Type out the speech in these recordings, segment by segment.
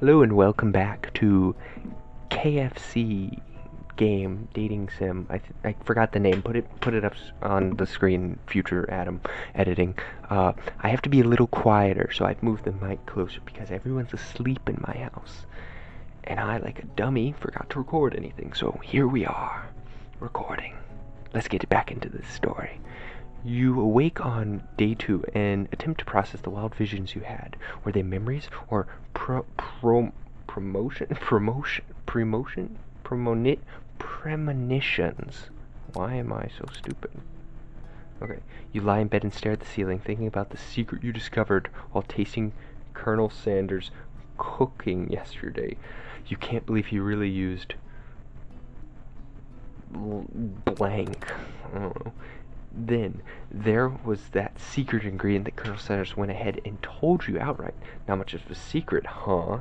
Hello and welcome back to KFC game dating sim. I forgot the name. Put it up on the screen. Future Adam editing. I have to be a little quieter, so I've moved the mic closer because everyone's asleep in my house, and I, like a dummy, forgot to record anything. So here we are, recording. Let's get back into this story. You awake on day 2 and attempt to process the wild visions you had. Were they memories or premonitions? Why am I so stupid? Okay. You lie in bed and stare at the ceiling, thinking about the secret you discovered while tasting Colonel Sanders' cooking yesterday. You can't believe he really used blank. I don't know. Then there was that secret ingredient that Colonel Sanders went ahead and told you outright. Not much of a secret, huh?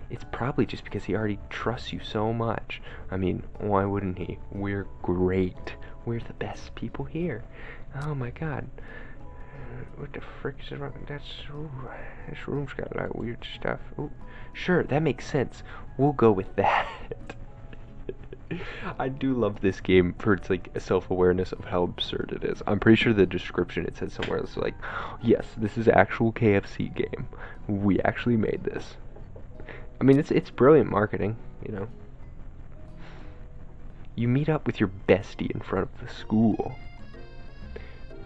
It's probably just because he already trusts you so much. I mean, why wouldn't he? We're great. We're the best people here. Oh my god. What the frick is wrong? This room's got a lot of weird stuff. Ooh, sure, that makes sense. We'll go with that. I do love this game for its like self-awareness of how absurd it is. I'm pretty sure the description it says somewhere it's like, yes, this is actual KFC game. We actually made this. I mean, it's brilliant marketing, you know. You meet up with your bestie in front of the school.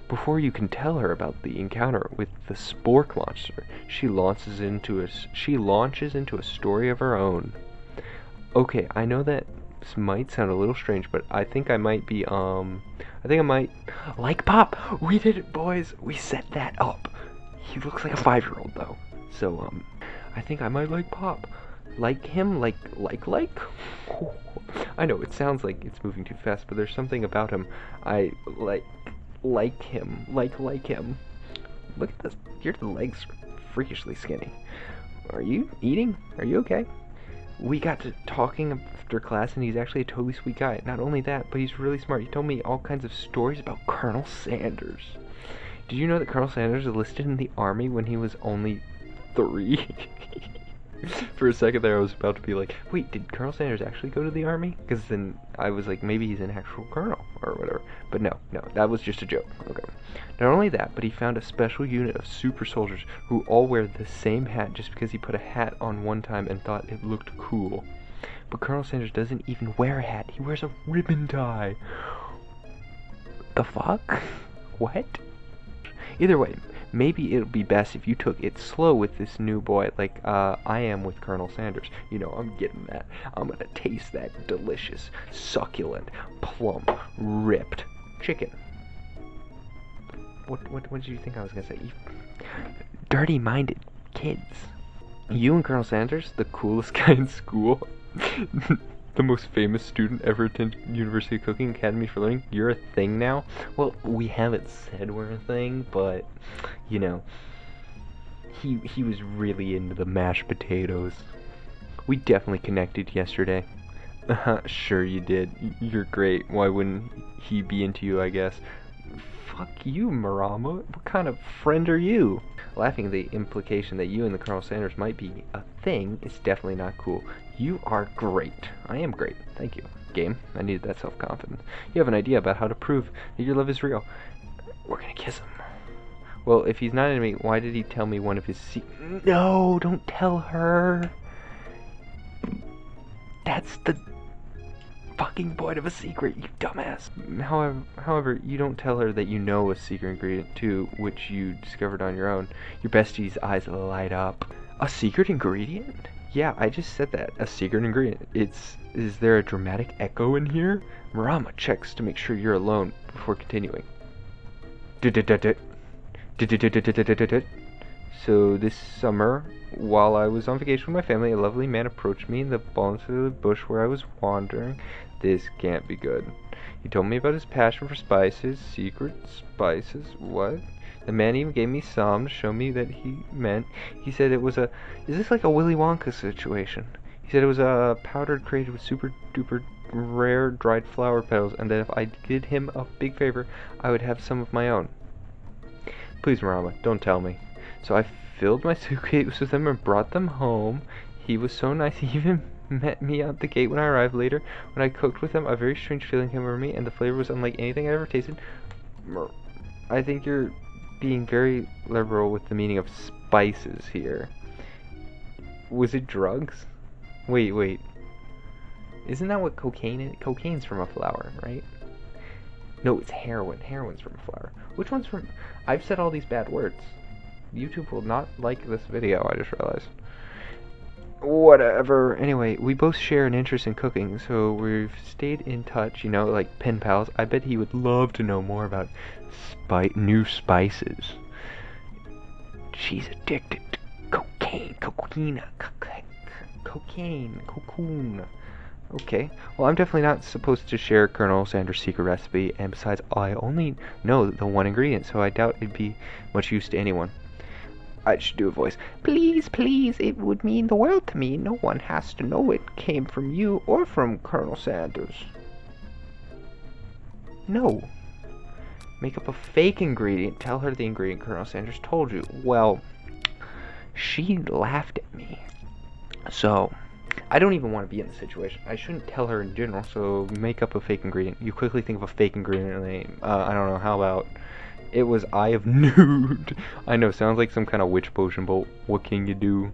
Before you can tell her about the encounter with the Spork monster, she launches into a story of her own. Okay, I know that this might sound a little strange, but I think I might like Pop. We did it, boys. We set that up. He looks like a 5-year-old though, so I think I might like Pop. Like him, like. I know it sounds like it's moving too fast, but there's something about him I like him. Like him. Look at this. Your legs are freakishly skinny. Are you eating? Are you okay? We got to talking after class, and he's actually a totally sweet guy. Not only that, but he's really smart. He told me all kinds of stories about Colonel Sanders. Did you know that Colonel Sanders enlisted in the army when he was only 3? For a second there, I was about to be like, wait, did Colonel Sanders actually go to the army? Because then I was like, maybe he's an actual colonel, or whatever. But no, that was just a joke. Okay. Not only that, but he found a special unit of super soldiers who all wear the same hat just because he put a hat on one time and thought it looked cool. But Colonel Sanders doesn't even wear a hat. He wears a ribbon tie. The fuck? What? Either way, maybe it'll be best if you took it slow with this new boy, like I am with Colonel Sanders. You know, I'm getting that. I'm gonna taste that delicious, succulent, plump, ripped chicken. What did you think I was gonna say? You dirty-minded kids. You and Colonel Sanders, the coolest guy in school, the most famous student ever attend University of Cooking Academy for Learning, you're a thing now? Well, we haven't said we're a thing, but, you know, he was really into the mashed potatoes. We definitely connected yesterday. Sure you did. You're great. Why wouldn't he be into you, I guess? Fuck you, Marama. What kind of friend are you? Laughing at the implication that you and the Colonel Sanders might be a thing is definitely not cool. You are great. I am great. Thank you. Game. I needed that self-confidence. You have an idea about how to prove that your love is real. We're gonna kiss him. Well, if he's not into me, why did he tell me one of his No, don't tell her. That's the fucking point of a secret, you dumbass. However, you don't tell her that you know a secret ingredient too, which you discovered on your own. Your bestie's eyes light up. A secret ingredient? Yeah, I just said that. A secret ingredient. Is there a dramatic echo in here? Marama checks to make sure you're alone before continuing. So this summer, while I was on vacation with my family, a lovely man approached me in the bonds of the bush where I was wandering. This can't be good. He told me about his passion for spices. Secret spices? What? The man even gave me some to show me that he said it was is this like a Willy Wonka situation? He said it was a powder created with super duper rare dried flower petals, and that if I did him a big favor, I would have some of my own. Please, Marama, don't tell me. So I filled my suitcase with them and brought them home. He was so nice, he even met me at the gate when I arrived later. When I cooked with him, a very strange feeling came over me, and the flavor was unlike anything I ever tasted. I think you're being very liberal with the meaning of spices here. Was it drugs? Wait. Isn't that what cocaine is? Cocaine's from a flower, right? No, it's heroin. Heroin's from a flower. Which one's from... I've said all these bad words. YouTube will not like this video, I just realized. Whatever. Anyway, we both share an interest in cooking, so we've stayed in touch, you know, like pen pals. I bet he would love to know more about new spices. She's addicted to cocaine. Cocoon. Okay, well, I'm definitely not supposed to share Colonel Sanders' secret recipe, and besides, I only know the one ingredient, so I doubt it'd be much use to anyone. I should do a voice. Please, it would mean the world to me. No one has to know it came from you or from Colonel Sanders. No. Make up a fake ingredient. Tell her the ingredient Colonel Sanders told you. Well, she laughed at me. So, I don't even want to be in the situation. I shouldn't tell her in general, so make up a fake ingredient. You quickly think of a fake ingredient name. I don't know, how about... It was Eye of Newt. I know, sounds like some kind of witch potion, but what can you do?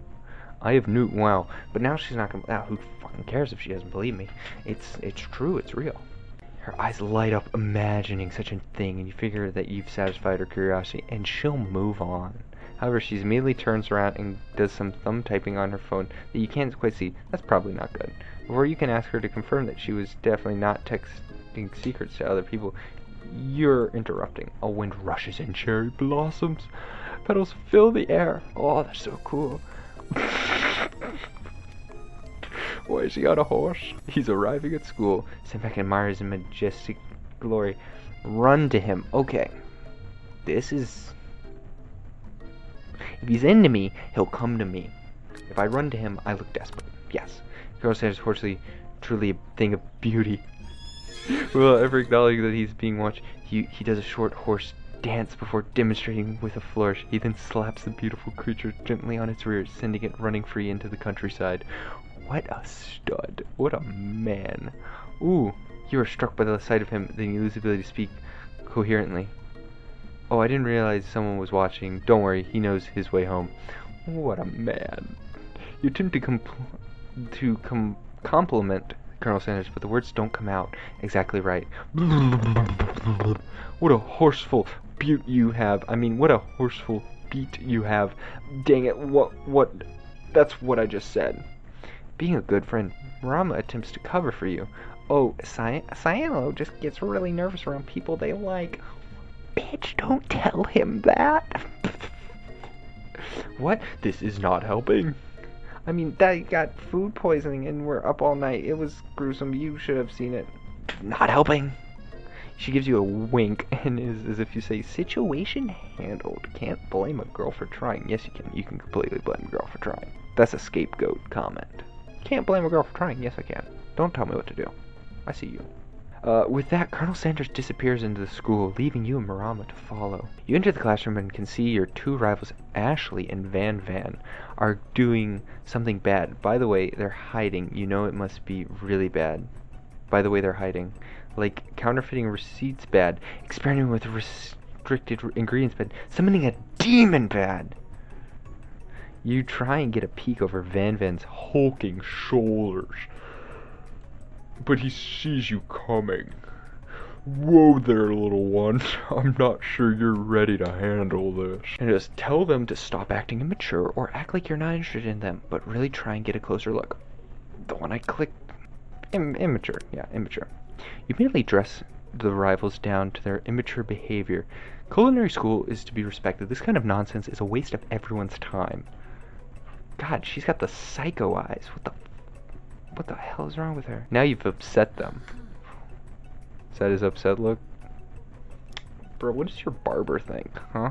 Eye of Newt, wow. But now she's not gonna... who fucking cares if she doesn't believe me? It's true, it's real. Her eyes light up imagining such a thing, and you figure that you've satisfied her curiosity, and she'll move on. However, she immediately turns around and does some thumb typing on her phone that you can't quite see. That's probably not good. Before you can ask her to confirm that she was definitely not texting secrets to other people, you're interrupting. A wind rushes in, cherry blossoms. Petals fill the air. Oh, that's so cool. Why is he on a horse? He's arriving at school. Sit back and admire his majestic glory. Run to him. Okay. This is... If he's into me, he'll come to me. If I run to him, I look desperate. Yes. Colonel Sanders is fortunately truly a thing of beauty. Well, ever acknowledging that he's being watched, he does a short horse dance before demonstrating with a flourish. He then slaps the beautiful creature gently on its rear, sending it running free into the countryside. What a stud. What a man. Ooh, you are struck by the sight of him, then you lose the ability to speak coherently. Oh, I didn't realize someone was watching. Don't worry, he knows his way home. What a man. You attempt to compliment Colonel Sanders, but the words don't come out exactly right. What a horseful beat you have. I mean, what a horseful beat you have. Dang it, what? That's what I just said. Being a good friend, Marama attempts to cover for you. Oh, Cyano just gets really nervous around people they like. Bitch, don't tell him that. What? This is not helping. I mean, that got food poisoning and we're up all night. It was gruesome. You should have seen it. Not helping. She gives you a wink and is as if you say, situation handled. Can't blame a girl for trying. Yes, you can. You can completely blame a girl for trying. That's a scapegoat comment. Can't blame a girl for trying. Yes, I can. Don't tell me what to do. I see you. With that, Colonel Sanders disappears into the school, leaving you and Marama to follow. You enter the classroom and can see your two rivals, Ashley and Van Van, are doing something bad. By the way, they're hiding. You know it must be really bad. By the way, they're hiding. Like, counterfeiting receipts bad, experimenting with restricted ingredients bad, summoning a demon bad. You try and get a peek over Van Van's hulking shoulders, but he sees you coming. Whoa there, little one. I'm not sure you're ready to handle this. And just tell them to stop acting immature or act like you're not interested in them, but really try and get a closer look. The one I clicked... immature. Yeah, immature. You immediately dress the rivals down to their immature behavior. Culinary school is to be respected. This kind of nonsense is a waste of everyone's time. God, she's got the psycho eyes. What the hell is wrong with her? Now you've upset them. Is that his upset look? Bro, what does your barber think, huh?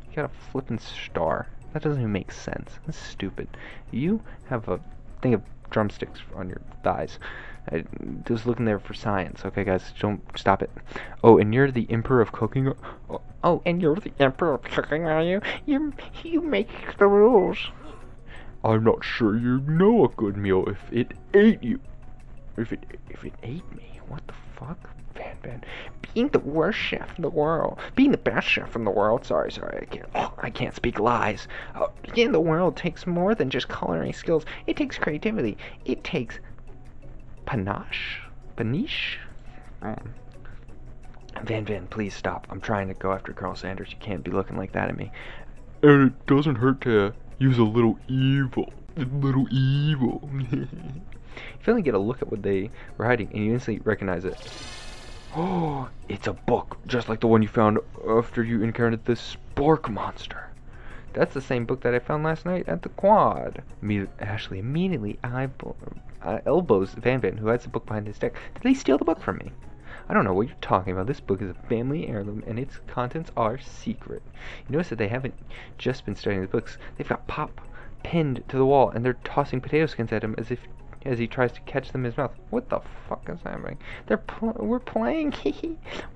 You got a flippin' star. That doesn't even make sense. That's stupid. You have a thing of drumsticks on your thighs. I was looking there for science. Okay, guys, don't stop it. Oh, and you're the Emperor of Cooking. Oh, and you're the Emperor of Cooking, are you? You make the rules. I'm not sure you know a good meal if it ate you. If it ate me, what the fuck? Van. Being the worst chef in the world. Being the best chef in the world. Sorry, I can't speak lies. In the world takes more than just culinary skills. It takes creativity. It takes panache. Van, please stop. I'm trying to go after Colonel Sanders. You can't be looking like that at me. And it doesn't hurt to use a little evil. You finally get a look at what they were hiding, and you instantly recognize it. Oh, it's a book, just like the one you found after you encountered the Spork monster. That's the same book that I found last night at the quad. Ashley immediately elbows Van, who hides the book behind his deck. Did they steal the book from me? I don't know what you're talking about. This book is a family heirloom, and its contents are secret. You notice that they haven't just been studying the books. They've got Pop pinned to the wall, and they're tossing potato skins at him as he tries to catch them in his mouth. What the fuck is happening? We're playing,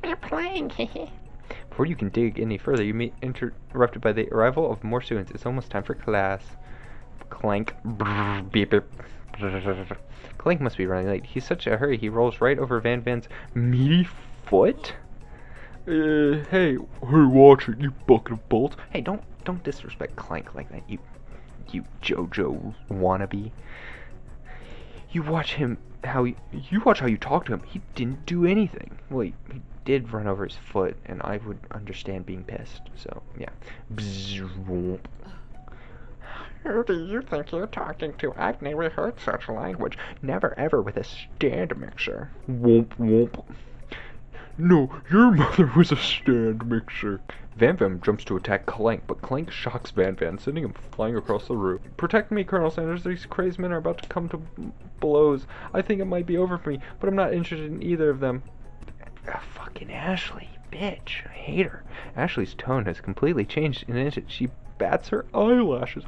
We're playing, Before you can dig any further, you get interrupted by the arrival of more students. It's almost time for class. Clank. Beep, beep. Clank must be running late. He's such a hurry, he rolls right over Van's meaty foot. Hey, watch it, you bucket of bolts. Hey, don't disrespect Clank like that, you JoJo wannabe. You watch how you talk to him. He didn't do anything. Well, he did run over his foot, and I would understand being pissed. So, yeah. Who do you think you're talking to? I've never heard such language. Never ever with a stand mixer. Womp. No, your mother was a stand mixer. Van jumps to attack Clank, but Clank shocks Van, sending him flying across the room. Protect me, Colonel Sanders. These crazed men are about to come to blows. I think it might be over for me, but I'm not interested in either of them. Fucking Ashley, bitch. I hate her. Ashley's tone has completely changed in an instant. She bats her eyelashes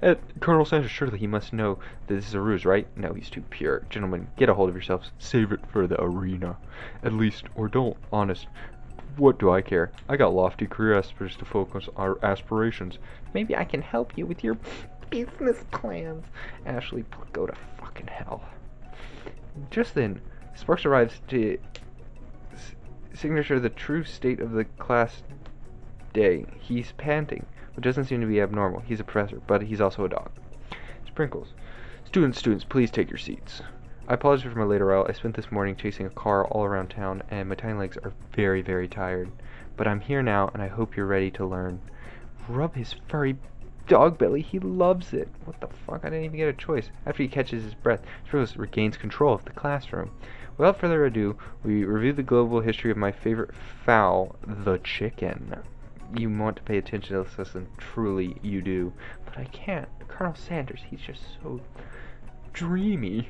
at Colonel Sanders. Surely he must know that this is a ruse, right? No, he's too pure. Gentlemen, get a hold of yourselves. Save it for the arena. At least, or don't. Honest. What do I care? I got lofty career aspirations to focus our aspirations. Maybe I can help you with your business plans. Ashley, go to fucking hell. Just then, Sparks arrives to signature the true state of the class day. He's panting, which doesn't seem to be abnormal. He's a professor, but he's also a dog. Sprinkles. Students, please take your seats. I apologize for my late arrival. I spent this morning chasing a car all around town, and my tiny legs are very, very tired. But I'm here now, and I hope you're ready to learn. Rub his furry dog belly. He loves it. What the fuck? I didn't even get a choice. After he catches his breath, Sprinkles regains control of the classroom. Without further ado, we review the global history of my favorite fowl, the chicken. You want to pay attention to this lesson. Truly, you do. But I can't. Colonel Sanders, he's just so dreamy.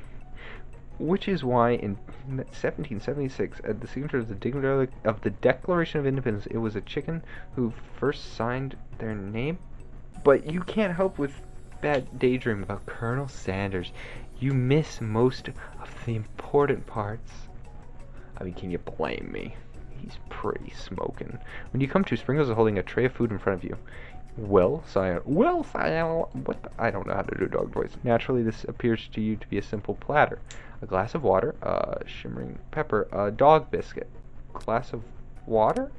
Which is why in 1776, at the signature of the Declaration of Independence, it was a chicken who first signed their name. But you can't help with that daydream about Colonel Sanders. You miss most of the important parts. I mean, can you blame me? He's pretty smoking. When you come to, Sprinkles is holding a tray of food in front of you. Well, Scion, what the, I don't know how to do dog voice. Naturally, this appears to you to be a simple platter. A glass of water, shimmering pepper, a dog biscuit. Glass of water?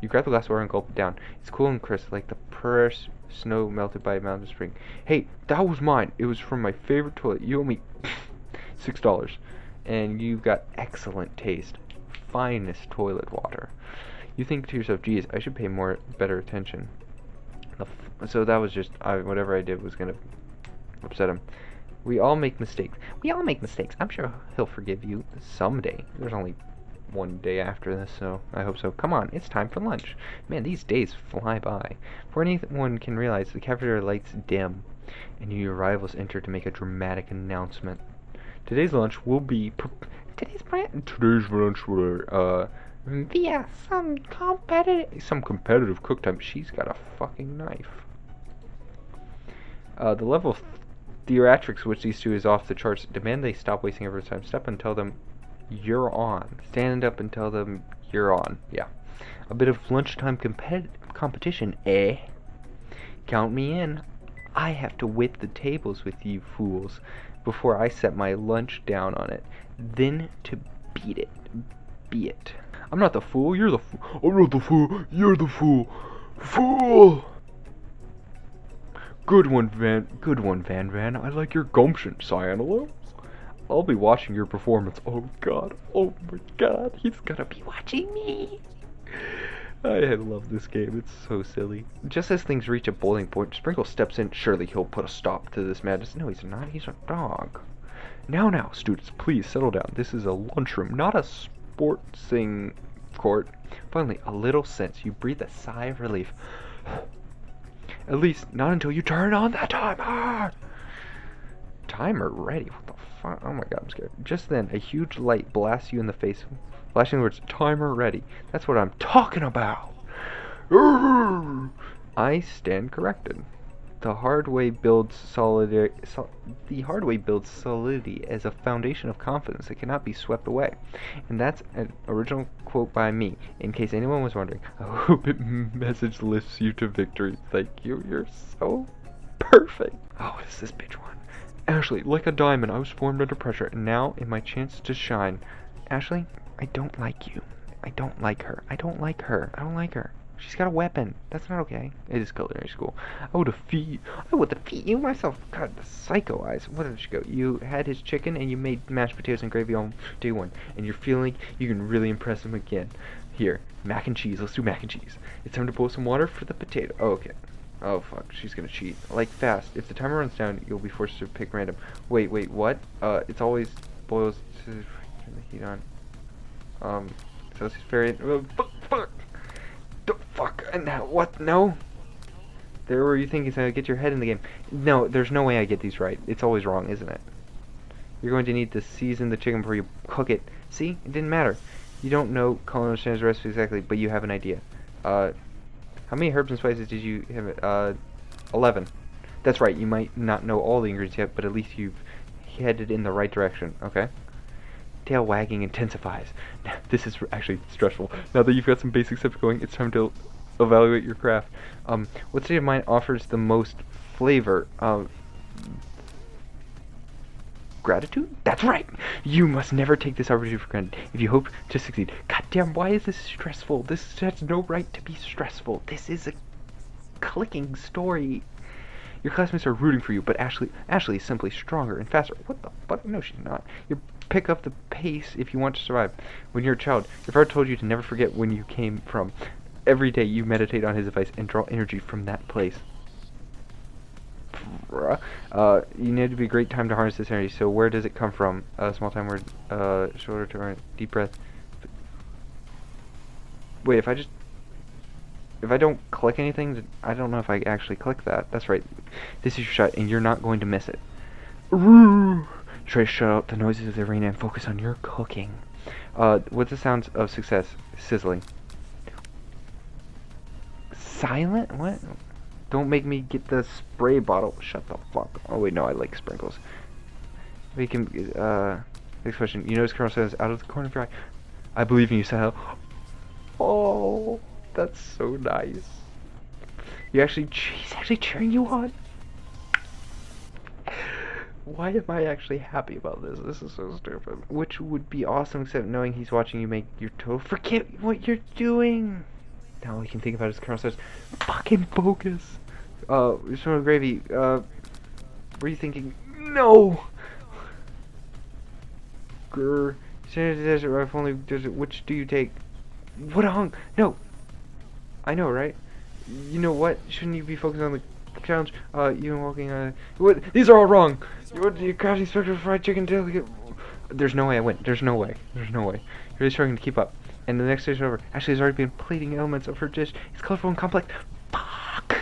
You grab the glass of water and gulp it down. It's cool and crisp, like the prairie snow melted by a mountain spring. Hey, that was mine. It was from my favorite toilet. You owe me $6. And you've got excellent taste. Finest toilet water. You think to yourself, geez, I should pay better attention. So that was just, whatever I did was gonna upset him. We all make mistakes. I'm sure he'll forgive you someday. There's only one day after this, so I hope so. Come on, it's time for lunch. Man, these days fly by. Before anyone can realize, the cafeteria lights dim, and your rivals enter to make a dramatic announcement. Today's lunch will be via some competitive cook time. She's got a fucking knife. The level theatrics which these two is off the charts. Demand they stop wasting everyone's time. Step up and tell them you're on. Stand up and tell them you're on. Yeah. A bit of lunchtime competition, eh? Count me in. I have to wait the tables with you fools before I set my lunch down on it. Then to beat it. Be it. I'm not the fool, you're the fool. I'm not the fool, you're the fool. Fool! Good one, Van Van. I like your gumption, Cyanalo. I'll be watching your performance. Oh my god, he's gonna be watching me. I love this game, it's so silly. Just as things reach a boiling point, Sprinkle steps in. Surely he'll put a stop to this madness. No, he's not, he's a dog. Now, students, please settle down. This is a lunchroom, not a sportsing court. Finally, a little sense. You breathe a sigh of relief. At least, not until you turn on that timer! Timer ready? What the fuck? Oh my god, I'm scared. Just then, a huge light blasts you in the face, flashing the words, timer ready. That's what I'm talking about! I stand corrected. The hard way builds solidity as a foundation of confidence that cannot be swept away. And that's an original quote by me, in case anyone was wondering. I hope it message lifts you to victory. Thank you, you're so perfect. Oh, what is this bitch one? Ashley, like a diamond, I was formed under pressure, and now in my chance to shine. Ashley, I don't like you. I don't like her. I don't like her. She's got a weapon. That's not okay. It is culinary school. I would defeat you myself. God, the psycho eyes. Where did you go? You had his chicken and you made mashed potatoes and gravy on day one. And you're feeling you can really impress him again. Here, mac and cheese. Let's do mac and cheese. It's time to boil some water for the potato. Oh, okay. Oh, fuck. She's gonna cheat. Like, fast. If the timer runs down, you'll be forced to pick random. Wait, what? It's always boils to turn the heat on. So it's very... fuck! Fuck, now, what? No? There were you thinking, so get your head in the game. No, there's no way I get these right. It's always wrong, isn't it? You're going to need to season the chicken before you cook it. See? It didn't matter. You don't know culinary standards recipe exactly, but you have an idea. How many herbs and spices did you have? 11. That's right, you might not know all the ingredients yet, but at least you've headed in the right direction, okay? Tail wagging intensifies. This is actually stressful. Now that you've got some basic steps going, it's time to evaluate your craft. What state of mind offers the most flavor? Gratitude? That's right! You must never take this opportunity for granted if you hope to succeed. Goddamn, why is this stressful? This has no right to be stressful. This is a clicking story. Your classmates are rooting for you, but Ashley is simply stronger and faster. What the fuck? No, she's not. You pick up the pace if you want to survive. When you're a child, your father told you to never forget when you came from. Every day you meditate on his advice and draw energy from that place. You need to be a great time to harness this energy. So where does it come from? Small time word, shoulder to deep breath. Wait, if I don't click anything, I don't know if I actually click that. That's right. This is your shot, and you're not going to miss it. Try to shut out the noises of the arena and focus on your cooking. What's the sounds of success? Sizzling. Silent? What? Don't make me get the spray bottle. Shut the fuck. Oh wait, no, I like sprinkles. We can, next question. You notice Colonel says out of the corner of your eye. I believe in you, Sahel. Oh, that's so nice. He's actually cheering you on. Why am I actually happy about this? This is so stupid. Which would be awesome, except knowing he's watching you make your toe. Forget what you're doing. Now all you can think about is Colonel says, fucking focus. Sort of gravy. Were you thinking? No. Grr. Standard desert rifle only desert. Which do you take? What a hunk. No. I know, right? You know what? Shouldn't you be focused on the challenge? You walking. What? These are all wrong. You crafty spectral fried chicken delicate. There's no way I win. There's no way. You're really struggling to keep up. And the next station over, Ashley's already been plating elements of her dish. It's colorful and complex. Fuck!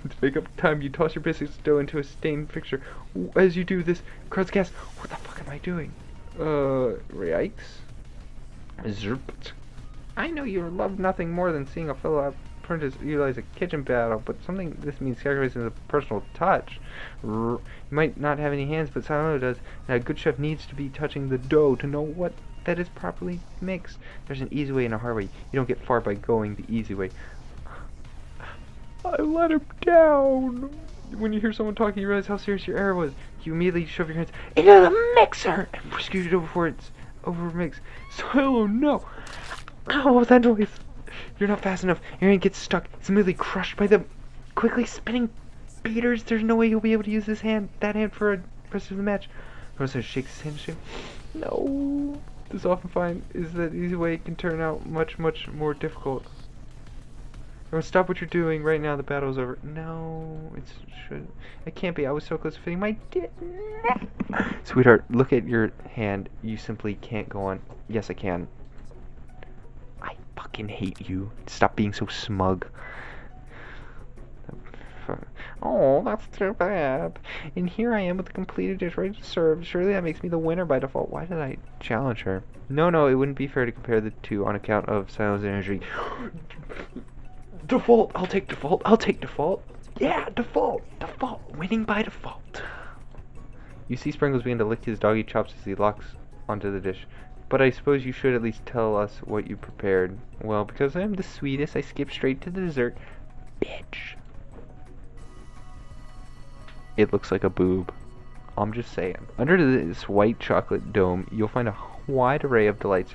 To make up time, you toss your basic dough into a stained fixture. As you do this, crowds gasp. What the fuck am I doing? Yikes. Zerpt. I know you love nothing more than seeing a fellow important to utilize a kitchen battle, but something this means sacrificing a personal touch. You might not have any hands, but Sileno does, and a good chef needs to be touching the dough to know what that is properly mixed. There's an easy way and a hard way. You don't get far by going the easy way. I let him down. When you hear someone talking, you realize how serious your error was. You immediately shove your hands into the mixer and scoot it over before it's over-mixed. Silo, no! Ow, what was that noise? You're not fast enough. Your hand gets stuck. It's immediately crushed by the quickly spinning beaters. There's no way you'll be able to use that hand for the rest of the match. Rosa shakes his hand shake. No. This often find is that easy way can turn out much, much more difficult. Everyone, stop what you're doing right now. The battle's over. No, it can't be. I was so close to fitting my dick. Sweetheart, look at your hand. You simply can't go on. Yes, I can. I fucking hate you. Stop being so smug. Oh, that's too bad. And here I am with a completed dish ready to serve. Surely that makes me the winner by default. Why did I challenge her? No, it wouldn't be fair to compare the two on account of Silo's energy. Default. I'll take default. Yeah, default. Winning by default. You see Sprinkles begin to lick his doggy chops as he locks onto the dish. But I suppose you should at least tell us what you prepared. Well, because I'm the sweetest, I skip straight to the dessert. Bitch. It looks like a boob. I'm just saying. Under this white chocolate dome, you'll find a wide array of delights,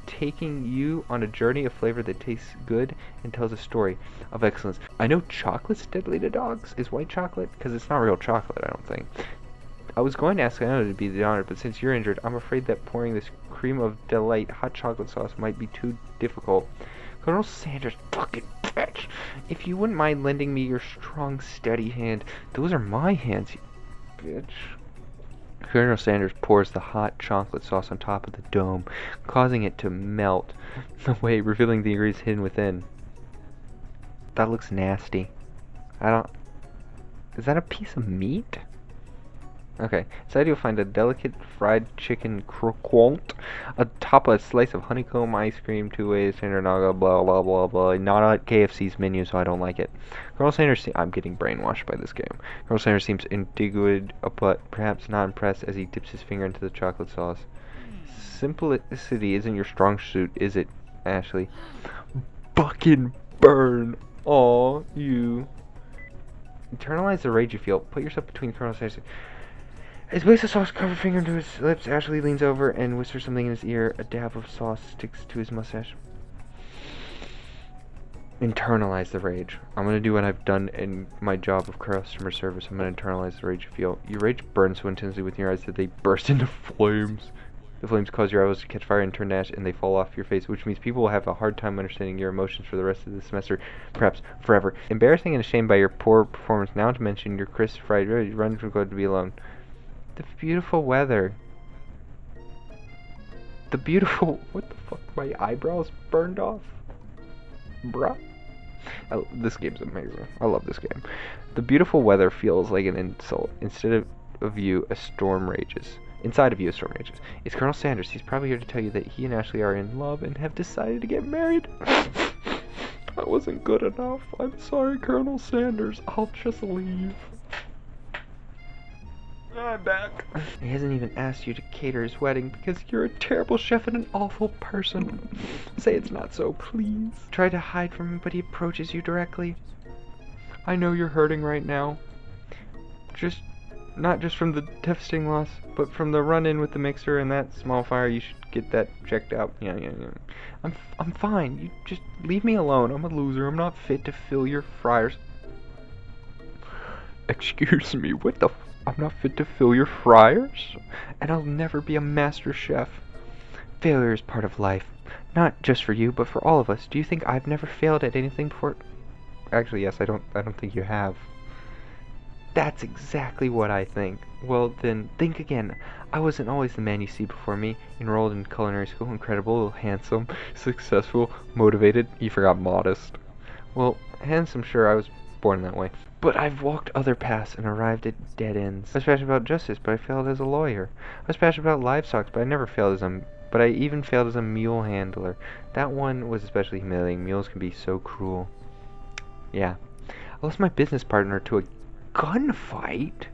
taking you on a journey of flavor that tastes good and tells a story of excellence. I know chocolate's deadly to dogs is white chocolate, because it's not real chocolate, I don't think. I was going to ask Anna to be the honor, but since you're injured, I'm afraid that pouring this cream of delight hot chocolate sauce might be too difficult. Colonel Sanders, fucking bitch! If you wouldn't mind lending me your strong, steady hand. Those are my hands, you bitch. Colonel Sanders pours the hot chocolate sauce on top of the dome, causing it to melt away, revealing the ingredients hidden within. That looks nasty. Is that a piece of meat? Okay, inside you'll find a delicate fried chicken croquant, atop a slice of honeycomb ice cream, 2 ways, tender naga, blah blah blah blah. Not on KFC's menu, so I don't like it. Colonel Sanders, I'm getting brainwashed by this game. Colonel Sanders seems indignant, but perhaps not impressed as he dips his finger into the chocolate sauce. Simplicity isn't your strong suit, is it, Ashley? Fucking burn. Aw, you. Internalize the rage you feel. Put yourself between Colonel Sanders. As he places a sauce-covered finger into his lips, Ashley leans over and whispers something in his ear. A dab of sauce sticks to his mustache. Internalize the rage. I'm going to do what I've done in my job of customer service. I'm going to internalize the rage you feel. Your rage burns so intensely within your eyes that they burst into flames. The flames cause your eyes to catch fire and turn to ash, and they fall off your face, which means people will have a hard time understanding your emotions for the rest of the semester, perhaps forever. Embarrassing and ashamed by your poor performance, now to mention your crisp fried rage, run from glad to be alone. The beautiful weather. What the fuck? My eyebrows burned off? Bruh. This game's amazing. I love this game. The beautiful weather feels like an insult. Instead of you, a storm rages. Inside of you, a storm rages. It's Colonel Sanders. He's probably here to tell you that he and Ashley are in love and have decided to get married. I wasn't good enough. I'm sorry, Colonel Sanders. I'll just leave. I'm back. He hasn't even asked you to cater his wedding because you're a terrible chef and an awful person. Say it's not so, please. Try to hide from him, but he approaches you directly. I know you're hurting right now. Not just from the devastating loss, but from the run-in with the mixer and that small fire. You should get that checked out. Yeah. I'm fine. You just leave me alone. I'm a loser. I'm not fit to fill your fryers. Excuse me, what the I'm not fit to fill your fryers? And I'll never be a master chef. Failure is part of life. Not just for you, but for all of us. Do you think I've never failed at anything before? Actually, yes, I don't think you have. That's exactly what I think. Well, then, think again. I wasn't always the man you see before me. Enrolled in culinary school, incredible, handsome, successful, motivated. You forgot modest. Well, handsome, sure, I was born that way. But I've walked other paths and arrived at dead ends. I was passionate about justice, but I failed as a lawyer. I was passionate about livestock, but I never failed but I even failed as a mule handler. That one was especially humiliating. Mules can be so cruel. Yeah. I lost my business partner to a gunfight?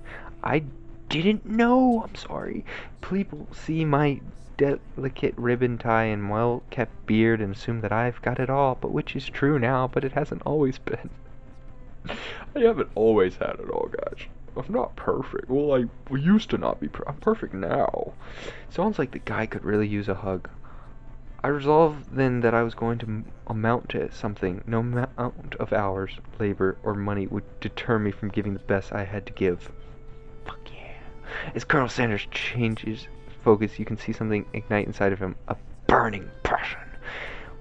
I didn't know. I'm sorry. People see my delicate ribbon tie and well-kept beard and assume that I've got it all, but which is true now, but it hasn't always been. I haven't always had it all, guys. I'm not perfect. Well, I used to not be I'm perfect now. Sounds like the guy could really use a hug. I resolved then that I was going to amount to something. No amount of hours, labor, or money would deter me from giving the best I had to give. Fuck yeah. As Colonel Sanders changes focus, you can see something ignite inside of him. A burning passion.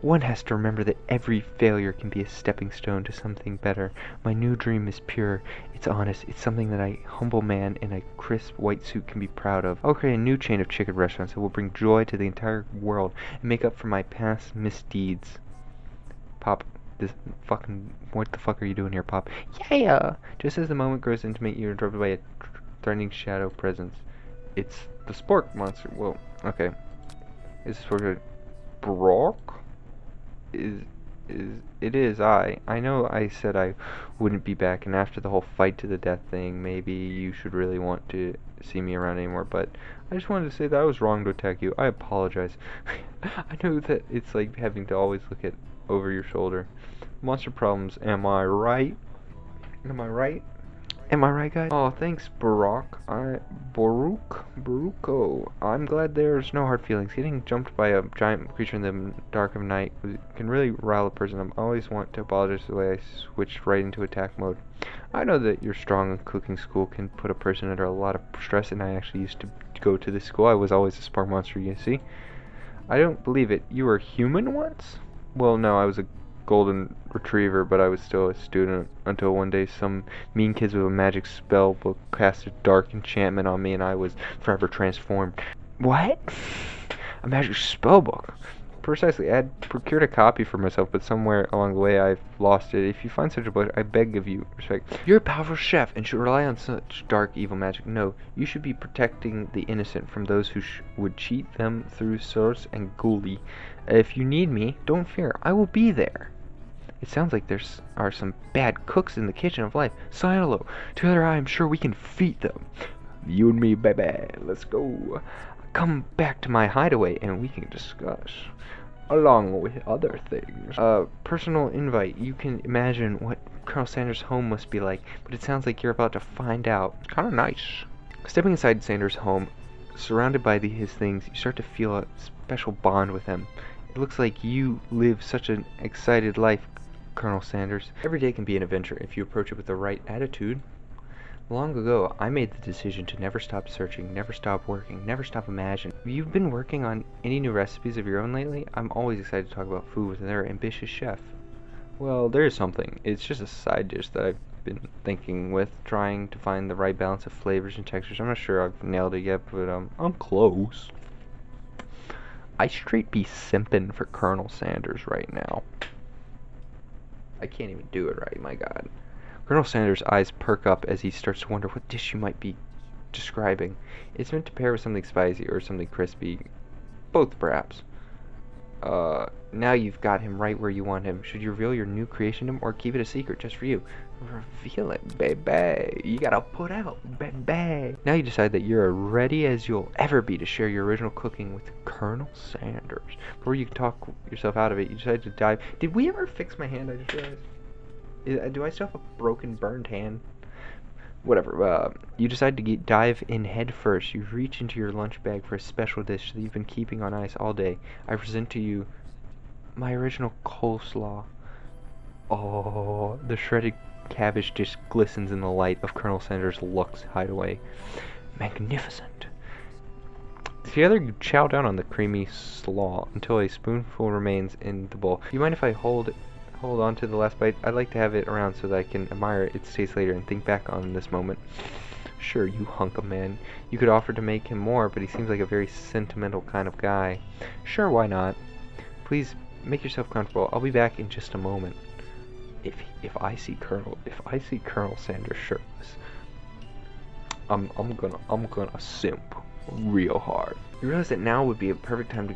One has to remember that every failure can be a stepping stone to something better. My new dream is pure. It's honest. It's something that a humble man in a crisp white suit can be proud of. I'll create a new chain of chicken restaurants that will bring joy to the entire world and make up for my past misdeeds. Pop, this fucking... What the fuck are you doing here, Pop? Yeah! Just as the moment grows intimate, you're interrupted by a threatening shadow presence. It's the Spork monster. Well, okay. Is this for Brock? It is I know I said I wouldn't be back, and after the whole fight to the death thing, maybe you should really want to see me around anymore, but I just wanted to say that I was wrong to attack you. I apologize. I know that it's like having to always look at over your shoulder. Monster problems, am I right? Am I right? Am I right, guys? Oh, thanks, Baruko. I'm glad there's no hard feelings. Getting jumped by a giant creature in the dark of night can really rile a person. I always want to apologize for the way I switched right into attack mode. I know that your strong cooking school can put a person under a lot of stress, and I actually used to go to this school. I was always a Spark monster, you see. I don't believe it. You were human once? Well, no, I was a golden retriever, but I was still a student until one day some mean kids with a magic spell book cast a dark enchantment on me and I was forever transformed. What? A magic spell book? Precisely. I had procured a copy for myself, but somewhere along the way I've lost it. If you find such a book, I beg of you, respect. You're a powerful chef and should rely on such dark, evil magic. No, you should be protecting the innocent from those who would cheat them through source and ghoulie. If you need me, don't fear. I will be there. It sounds like there are some bad cooks in the kitchen of life. Silo, together I am sure we can feed them. You and me, baby. Let's go. Come back to my hideaway and we can discuss. Along with other things. Personal invite. You can imagine what Colonel Sanders' home must be like, but it sounds like you're about to find out. It's kind of nice. Stepping inside Sanders' home, surrounded by his things, you start to feel a special bond with him. It looks like you live such an excited life, Colonel Sanders. Every day can be an adventure if you approach it with the right attitude. Long ago, I made the decision to never stop searching, never stop working, never stop imagining. Have you been working on any new recipes of your own lately? I'm always excited to talk about food with another ambitious chef. Well, there is something. It's just a side dish that I've been thinking with, trying to find the right balance of flavors and textures. I'm not sure I've nailed it yet, but I'm close. I straight be simping for Colonel Sanders right now. I can't even do it right, my god. Colonel Sanders' eyes perk up as he starts to wonder what dish you might be describing. It's meant to pair with something spicy or something crispy. Both, perhaps. Now you've got him right where you want him. Should you reveal your new creation to him or keep it a secret just for you? Reveal it, baby. You gotta put out, baby. Now you decide that you're as ready as you'll ever be to share your original cooking with Colonel Sanders. Before you talk yourself out of it, you decide to dive. Did we ever fix my hand? I just realized. Do I still have a broken, burned hand? Whatever. You decide to dive in head first. You reach into your lunch bag for a special dish that you've been keeping on ice all day. I present to you my original coleslaw. Oh, the shredded cabbage dish glistens in the light of Colonel Sanders' Lux hideaway. Magnificent. Together you chow down on the creamy slaw until a spoonful remains in the bowl. Do you mind if I hold on to the last bite? I'd like to have it around so that I can admire its taste later and think back on this moment. Sure, you hunk of man. You could offer to make him more, but he seems like a very sentimental kind of guy. Sure, why not? Please make yourself comfortable. I'll be back in just a moment. If I see Colonel Sanders shirtless, I'm gonna simp real hard. You realize that now would be a perfect time to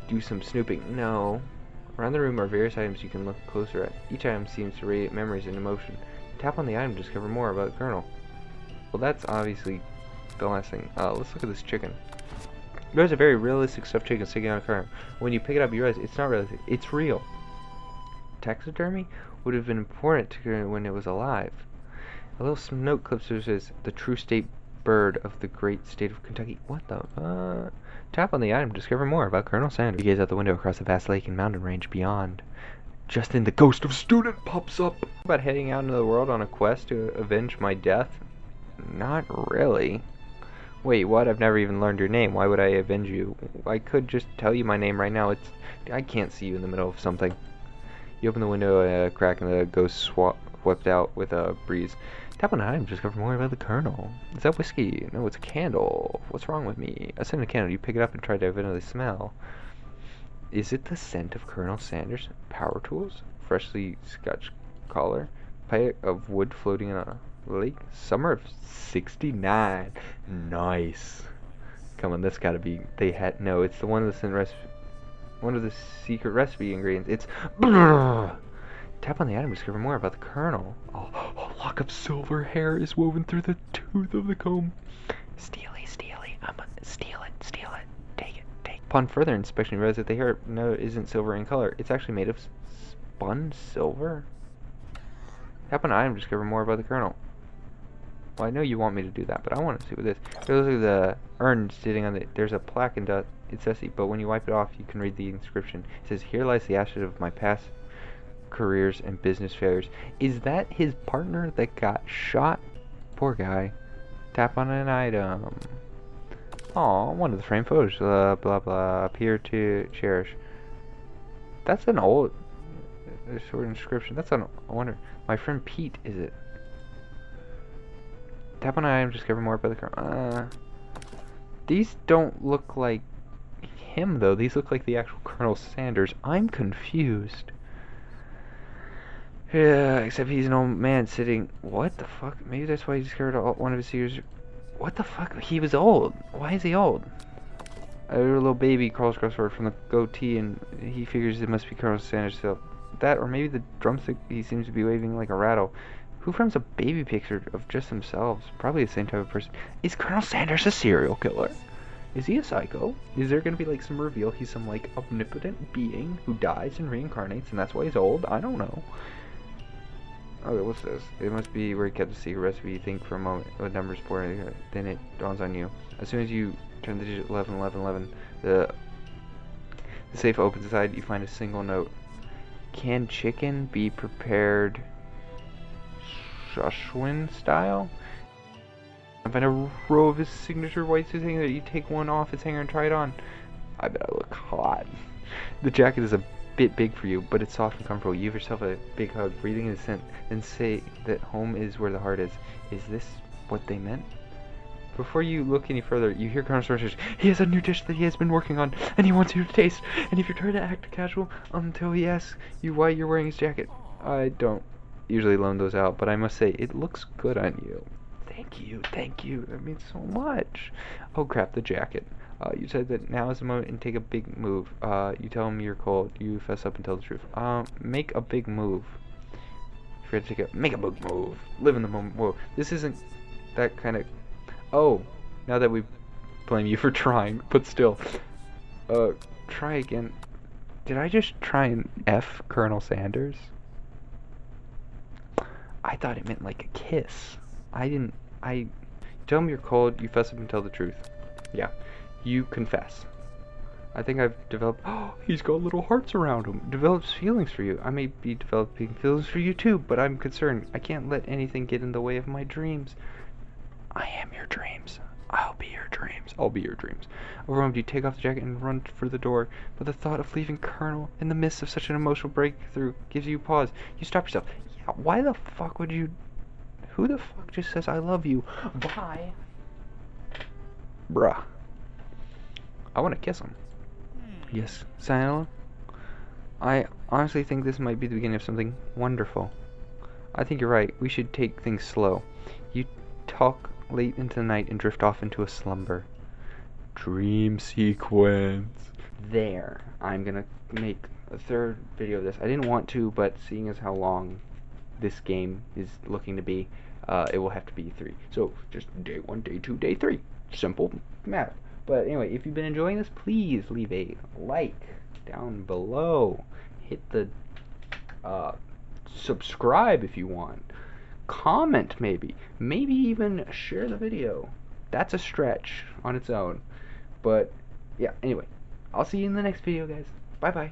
do some snooping. No, Around the room are various items you can look closer at. Each item seems to radiate memories and emotion. Tap on the item to discover more about the Colonel. Well, that's obviously the last thing. Let's look at this chicken. There's a very realistic stuffed chicken sticking on a car. When you pick it up, you realize it's not realistic. It's real. Taxidermy would have been important to her when it was alive. A little note clip says, the true state bird of the great state of Kentucky. What the? Tap on the item to discover more about Colonel Sanders. You gaze out the window across the vast lake and mountain range beyond. Just then, the ghost of student pops up. About heading out into the world on a quest to avenge my death? Not really. Wait, what? I've never even learned your name. Why would I avenge you? I could just tell you my name right now. I can't see you in the middle of something. You open the window, a crack, and the ghost swept out with a breeze. Tap on an item to discover more about the Colonel. Is that whiskey? No, it's a candle. What's wrong with me? I sent a candle. You pick it up and try to evidently smell. Is it the scent of Colonel Sanders? Power tools? Freshly scotch collar? Pipe of wood floating in a lake? Summer of 69. Nice. Come on, that's gotta be... No, it's the one that's in one of the secret recipe ingredients. It's... Tap on the item to discover more about the Colonel. Oh, a lock of silver hair is woven through the tooth of the comb. Steely, steal it. Take it. Upon further inspection, you realize that the hair isn't silver in color. It's actually made of spun silver. Tap on an item to discover more about the Colonel. Well, I know you want me to do that, but I want to see what this. Those are the urn sitting on the. There's a plaque and it's dusty, but when you wipe it off, you can read the inscription. It says, "Here lies the ashes of my past careers and business failures." Is that his partner that got shot? Poor guy. Tap on an item. Aw, one of the framed photos. Blah blah. Appear to cherish. That's an old sort of inscription. That's an. I wonder. My friend Pete, is it? Tap on an item to discover more about the Colonel. These don't look like him though. These look like the actual Colonel Sanders. I'm confused. Yeah, except he's an old man sitting... What the fuck? Maybe that's why he discovered one of his secrets. What the fuck? He was old. Why is he old? A little baby crawls across the road from the goatee and he figures it must be Colonel Sanders. So that, or maybe the drumstick he seems to be waving like a rattle. Who frames a baby picture of just themselves? Probably the same type of person. Is Colonel Sanders a serial killer? Is he a psycho? Is there going to be like some reveal he's some like omnipotent being who dies and reincarnates and that's why he's old? I don't know. Okay, what's this? It must be where he kept the secret recipe. You think for a moment what numbers for then it dawns on you. As soon as you turn the digit 11, the safe opens inside. You find a single note. Can chicken be prepared Szechuan style? I find a row of his signature white suit hanger that you take one off its hanger and try it on. I bet I look hot. The jacket is a bit big for you, but it's soft and comfortable. You give yourself a big hug, breathing in the scent, and say that home is where the heart is. Is this what they meant? Before you look any further, you hear Colonel Sanders. He has a new dish that he has been working on, and he wants you to taste. And if you try to act casual until he asks you why you're wearing his jacket, I don't usually loan those out, but I must say it looks good on you. Thank you. That means so much. Oh crap, the jacket. You said that now is the moment and take a big move. You tell him you're cold. You fess up and tell the truth. Make a big move. If you're gonna make a big move. Live in the moment. Whoa, this isn't that kind of. Oh, now that we blame you for trying, but still. Try again. Did I just try and F Colonel Sanders? I thought it meant like a kiss. Tell him you're cold, you fess up and tell the truth. Yeah, you confess. I think I've developed... Oh, he's got little hearts around him. Develops feelings for you. I may be developing feelings for you too, but I'm concerned. I can't let anything get in the way of my dreams. I am your dreams. I'll be your dreams. Overwhelmed, you take off the jacket and run for the door, but the thought of leaving Colonel in the midst of such an emotional breakthrough gives you pause. You stop yourself. Yeah, why the fuck would you... Who the fuck just says I love you? Bye. Bruh. I want to kiss him. Yes, Sayala. I honestly think this might be the beginning of something wonderful. I think you're right. We should take things slow. You talk late into the night and drift off into a slumber. Dream sequence. There. I'm gonna make a third video of this. I didn't want to, but seeing as how long this game is looking to be, it will have to be 3. So just day 1, day 2, day 3. Simple math. But anyway, if you've been enjoying this, please leave a like down below. Hit the subscribe if you want. Comment maybe. Maybe even share the video. That's a stretch on its own. But yeah, anyway, I'll see you in the next video, guys. Bye bye.